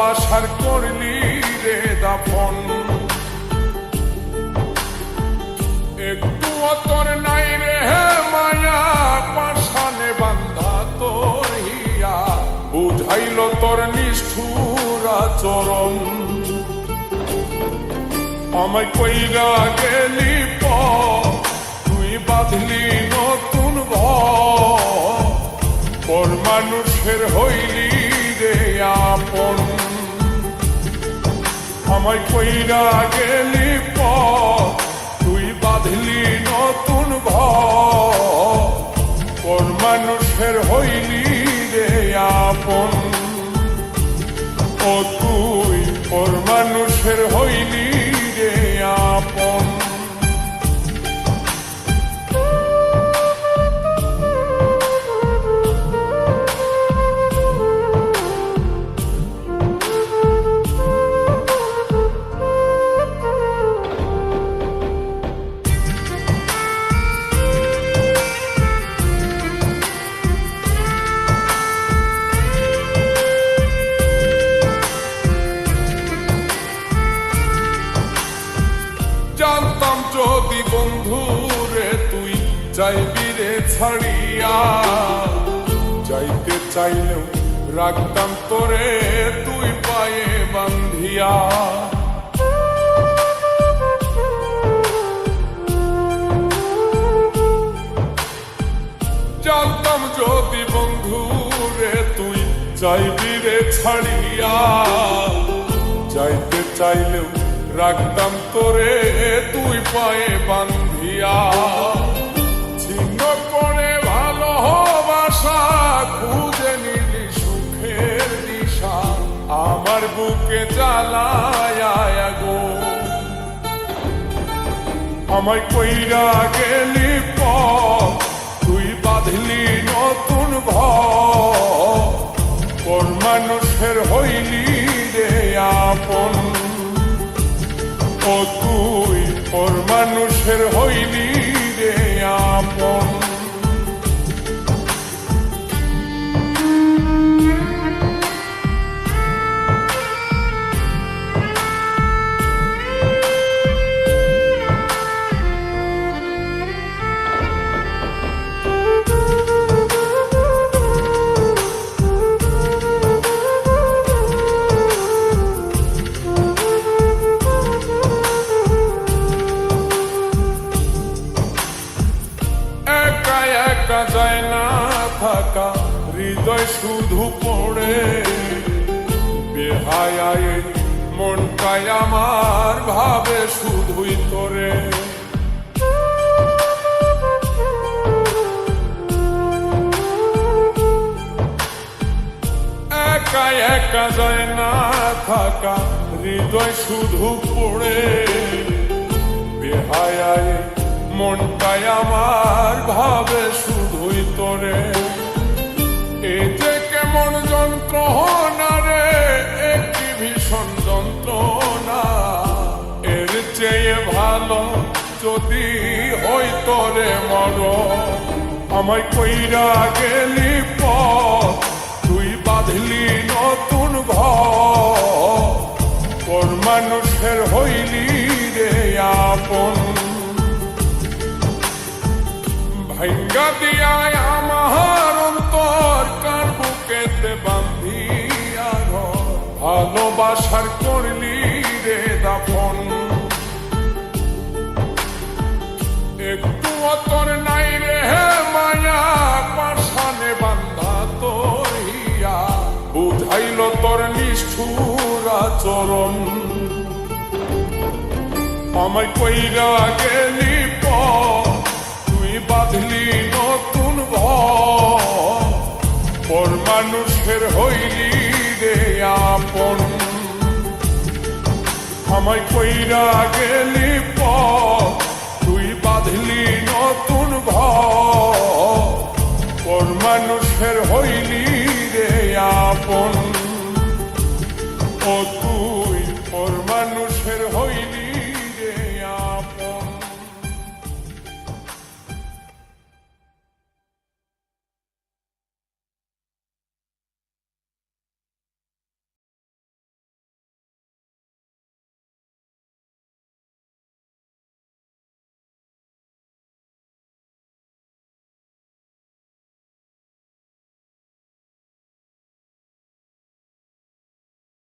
ভালোবাসার করলি রে দাফন। একটু তোর নাই রে মায়া, পাশানে বান্ধা তোর হিয়া, বুঝাইল তোর নিষ্ঠুর আচরণ। আমায় কইরা গেলি তুই বাঁধলি নতুন ঘর, পর মানুষের হইলি রে আপন। আমায় কইরা গেলি তুই বাঁধলি নতুন ঘর, পর মানুষের হইলি রে আপন। ও তুই পর মানুষের হইলি রে আপন। জানতাম যদি বন্ধু রে তুই যাইবি রে ছাড়িয়া, যাইতে চাইলেও রাখতাম তোরে তুই পায়ে বান্ধিয়া। জানতাম যদি বন্ধু রে তুই যাইবি রে ছাড়িয়া, যাইতে চাইলেও রাখতাম তোরে তুই পায়ে বান্ধিয়া। ছিন্ন করে ভালোবাসা খুঁজে নিলি সুখের দিশা, আমার বুকে জ্বালায় গো। আমায় কইরা গেলি তুই বাঁধলি নতুন ঘর, পর মানুষের হইলি রে আপন। ও তুই পর মানুষের হইলি রে আপন। একা যায় না থাকা, হৃদয় শুধু পড়ে বেহায় মনটাই আমার ভাবে শুধুই তোরে। একা একা যায় না থাকা, হৃদয় শুধু পড়ে বেহায় মনটাই আমার ভাবে শুধুই তোরে। এই যে কেমন যন্ত্রণা রে, একটি ভীষণ যন্ত্রণা, এর চেয়ে ভালো যদি হই তোরে মর। আমায় কইরা গেলি তুই বাঁধলি নতুন ঘর, পর মানুষের হইলি রে আপন। ভাঙ্গা দিয়ায় আমার অন্তর, কার বুকেতে বান্ধিয়া ঘর, ভালোবাসার করলি রে দাফন। একটু তোর নাই রে মায়া, পাশানে বান্ধা তোর হিয়া, বুঝাইল তোর নিষ্ঠুর আচরণ। আমায় কইরা গেলি তুই বাঁধলি নতুন ঘর, পর মানুষের হইলি রে আপন। আমায় কইরা গেলি